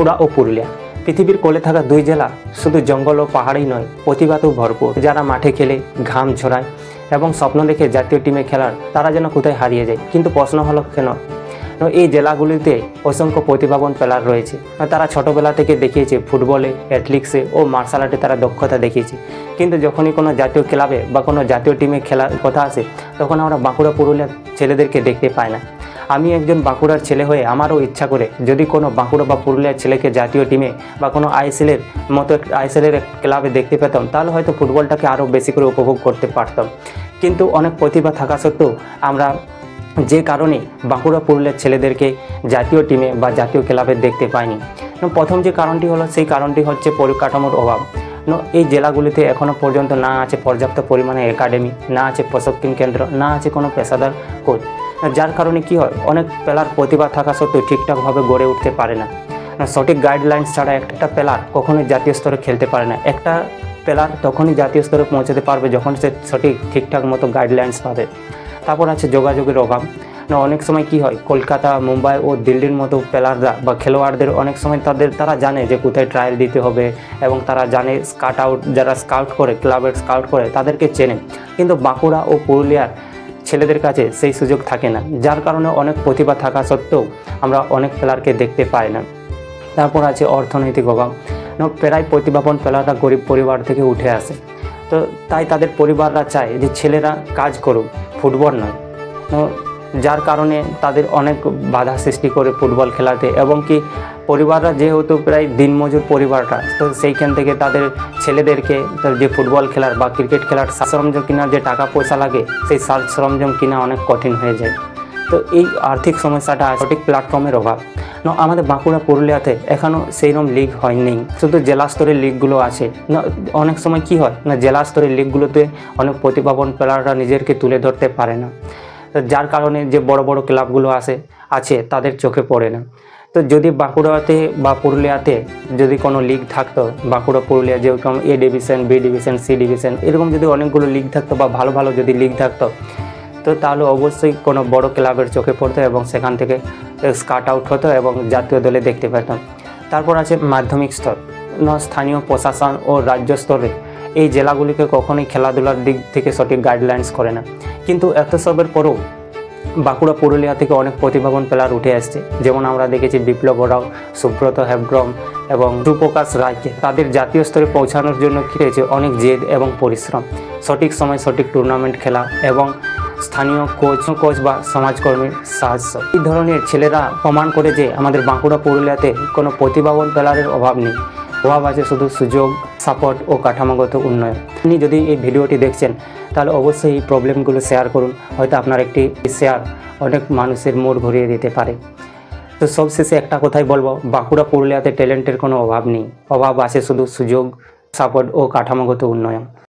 বাঁকুড়া ও পুরুলিয়া পৃথিবীর কোলে থাকা দুই জেলা শুধু জঙ্গল ও পাহাড়ই নয়, প্রতিভাতেও ভরপুর। যারা মাঠে খেলে ঘাম ঝরায় এবং স্বপ্ন দেখে জাতীয় টিমে খেলার, তারা যেন কোথায় হারিয়ে যায়। কিন্তু প্রশ্ন হলো কেন? এই জেলাগুলিতে অসংখ্য প্রতিভাবান প্লেয়ার রয়েছে। তারা ছোটোবেলা থেকে দেখিয়েছে ফুটবলে, অ্যাথলেটিক্সে ও মার্শাল আর্টে তারা দক্ষতা দেখিয়েছে। কিন্তু যখনই কোনো জাতীয় ক্লাবে বা কোনো জাতীয় টিমে খেলার কথা আসে, তখন আমরা বাঁকুড়া পুরুলিয়ার ছেলেদেরকে দেখতে পাই না। আমি একজন বাঁকুড়ার ছেলে হয়ে আমারও ইচ্ছা করে যদি কোনো বাঁকুড়া বা পুরুলিয়ার ছেলেকে জাতীয় টিমে বা কোনো আইএসএলের মতো আইএসএলের ক্লাবে দেখতে পেতাম, তাহলে হয়তো ফুটবলটাকে আরও বেশি করে উপভোগ করতে পারতাম। কিন্তু অনেক প্রতিভা থাকা সত্ত্বেও আমরা যে কারণে বাঁকুড়া পুরুলিয়ার ছেলেদেরকে জাতীয় টিমে বা জাতীয় ক্লাবে দেখতে পাইনি, প্রথম যে কারণটি হলো, সেই কারণটি হচ্ছে পরিকাঠামোর অভাব। এই জেলাগুলিতে এখনও পর্যন্ত না আছে পর্যাপ্ত পরিমাণে একাডেমি, না আছে প্রশিক্ষণ কেন্দ্র, না আছে কোনো পেশাদার কোচ। যার কারণে কি হয়, অনেক প্লেয়ার প্রতিভা থাকা সত্ত্বেও ঠিকঠাকভাবে গড়ে উঠতে পারে না। সঠিক গাইডলাইন্স ছাড়া একটা প্লেয়ার কখনোই জাতীয় স্তরে খেলতে পারে না। একটা প্লেয়ার তখনই জাতীয় স্তরে পৌঁছাতে পারবে যখন সে ঠিকঠাক মতো গাইডলাইন্স পাবে। তারপর আছে যোগাযোগের অভাব। অনেক সময় কি হয়, কলকাতা, মুম্বাই ও দিল্লির মতো প্লেয়াররা বা খেলোয়াড়দের অনেক সময় তারা জানে যে কোথায় ট্রায়াল দিতে হবে এবং তারা জানে যারা স্কাউট করে, ক্লাবের স্কাউট করে, তাদেরকে চেনে। কিন্তু বাঁকুড়া ও পুরুলিয়ার ছেলেদের কাছে সেই সুযোগ থাকে না, যার কারণে অনেক প্রতিভা থাকা সত্ত্বেও আমরা অনেক প্লেয়ারকে দেখতে পাই না। তারপর আছে অর্থনৈতিক অভাব। প্রায় প্রতিভাবান প্লেয়াররা গরিব পরিবার থেকে উঠে আসে, তো তাই তাদের পরিবাররা চায় যে ছেলেরা কাজ করুক, ফুটবল নয়। যার কারণে তাদের অনেক বাধা সৃষ্টি করে ফুটবল খেলাতে, এবং কি পরিবাররা যেহেতু প্রায় দিনমজুর পরিবারটা, তো সেইখান থেকে তাদের ছেলেদেরকে যে ফুটবল খেলার বা ক্রিকেট খেলার সরঞ্জাম কেনার যে টাকা পয়সা লাগে, সেই সরঞ্জাম কেনা অনেক কঠিন হয়ে যায়। তো এই আর্থিক সমস্যাটা, সঠিক প্ল্যাটফর্মের অভাব। আমাদের বাঁকুড়া পুরুলিয়াতে এখনও সেইরকম লিগ হয়নি, শুধু জেলা স্তরের লিগগুলো আছে। অনেক সময় কি হয় না, জেলা স্তরের লিগগুলোতে অনেক প্রতিভাবান প্লেয়াররা নিজেদেরকে তুলে ধরতে পারে না, যার কারণে যে বড় বড় ক্লাবগুলো আছে তাদের চোখে পড়ে না। তো যদি বাঁকুড়াতে বা পুরুলিয়াতে যদি কোনো লিগ থাকতো, বাঁকুড়া পুরুলিয়া যেরকম A division, B division, C division, এরকম যদি অনেকগুলো লিগ থাকতো বা ভালো ভালো যদি লিগ থাকতো, তো তাহলে অবশ্যই কোনো বড় ক্লাবের চোখে পড়তো এবং সেখান থেকে স্কাউট আউট হতো এবং জাতীয় দলে দেখতে পেতাম। তারপর আছে মাধ্যমিক স্তর। স্থানীয় প্রশাসন ও রাজ্য স্তরে এই জেলাগুলিকে কখনোই খেলাধুলার দিক থেকে সঠিক গাইডলাইন্স করে না। কিন্তু এত সবের পরেও বাঁকুড়া পুরুলিয়া থেকে অনেক প্রতিভাবান প্লেয়ার উঠে আসছে। যেমন আমরা দেখেছি বিপ্লব ওরাও, সুব্রত হেমব্রম এবং সুপ্রকাশ রায়কে। তাদের জাতীয় স্তরে পৌঁছানোর জন্য কী রয়েছে, অনেক জেদ এবং পরিশ্রম, সঠিক সময় সঠিক টুর্নামেন্ট খেলা এবং স্থানীয় কোচ বা সমাজকর্মীর সাহায্য। এই ধরনের ছেলেরা প্রমাণ করে যে আমাদের বাঁকুড়া পুরুলিয়াতে কোনো প্রতিভাবান প্লেয়ারের অভাব নেই, অভাব আছে শুধু সুযোগ, সাপোর্ট ও কাঠামোগত উন্নয়ন। আপনি যদি এই ভিডিওটি দেখছেন, তাহলে অবশ্যই এই প্রবলেমগুলো শেয়ার করুন। হয়তো আপনার একটি শেয়ার অনেক মানুষের মোড় ঘুরিয়ে দিতে পারে। তো সবশেষে একটা কথাই বলবো, বাঁকুড়া পুরুলিয়াতে ট্যালেন্টের কোনো অভাব নেই, অভাব আছে শুধু সুযোগ, সাপোর্ট ও কাঠামোগত উন্নয়ন।